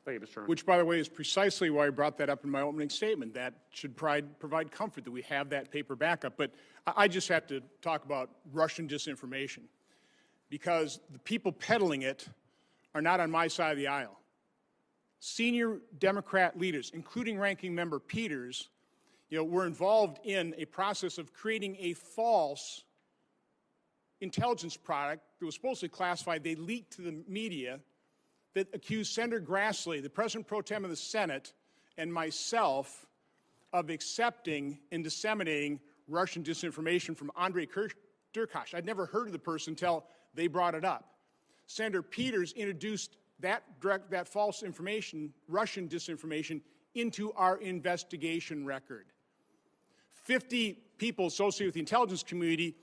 Thank you, Mr. Chairman. Which, by the way, is precisely why I brought that up in my opening statement. That should provide comfort that we have that paper backup. But I just have to talk about Russian disinformation, because the people peddling it are not on my side of the aisle. Senior Democrat leaders, including Ranking Member Peters, were involved in a process of creating a false intelligence product that was supposedly classified. They leaked to the media that accused Senator Grassley, the President Pro Tem of the Senate, and myself of accepting and disseminating Russian disinformation from Andrei Derkach. I'd never heard of the person until they brought it up. Senator Peters introduced that false information, Russian disinformation, into our investigation record. 50 people associated with the intelligence community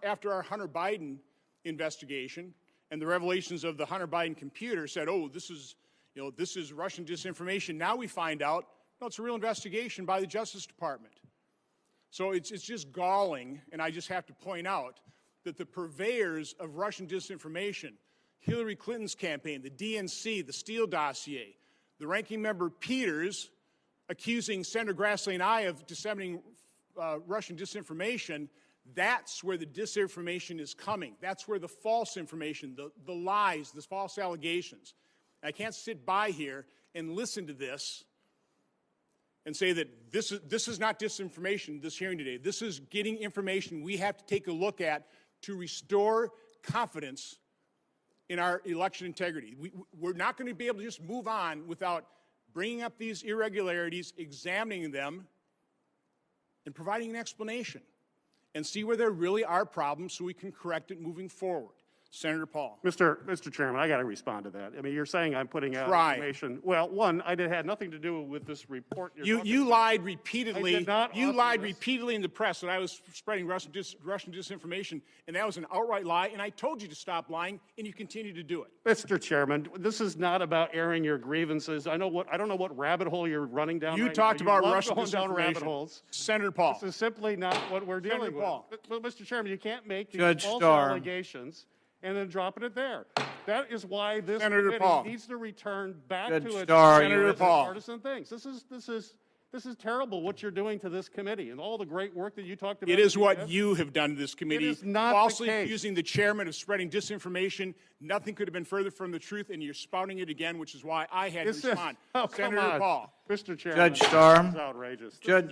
after our Hunter Biden investigation and the revelations of the Hunter Biden computer said, oh, this is Russian disinformation. Now we find out, no, it's a real investigation by the Justice Department. So it's just galling, and I just have to point out that the purveyors of Russian disinformation, Hillary Clinton's campaign, the DNC, the Steele dossier, the Ranking Member Peters accusing Senator Grassley and I of disseminating Russian disinformation, that's where the disinformation is coming. That's where the false information, the lies, the false allegations. I can't sit by here and listen to this and say that this is not disinformation, this hearing today. This is getting information we have to take a look at to restore confidence in our election integrity. We're not going to be able to just move on without bringing up these irregularities, examining them, and providing an explanation, and see where there really are problems so we can correct it moving forward. Senator Paul. Mr. Chairman, I got to respond to that. I mean, you're saying I'm putting out information. Well, one, it had nothing to do with this report. You lied repeatedly. I did not. You lied repeatedly in the press that I was spreading Russian disinformation, and that was an outright lie. And I told you to stop lying, and you continue to do it. Mr. Chairman, this is not about airing your grievances. I don't know what rabbit hole you're running down. You right talked now. about Russian going down disinformation. rabbit holes. Senator Paul. This is simply not what we're dealing Senator Paul. with. But, Mr. Chairman, you can't make these Judge false Starr. allegations and then dropping it there. That is why this Senator committee Paul. needs to return back Judge to its Starr, Senator Paul. partisan things. This is terrible what you're doing to this committee and all the great work that you talked about. It is what you have done to this committee. It is not falsely the case. accusing the chairman of spreading disinformation. Nothing could have been further from the truth, and you're spouting it again, which is why I had to respond. Oh, come Senator on. Paul. Mr. Chairman, Judge Starr. this is outrageous. Judge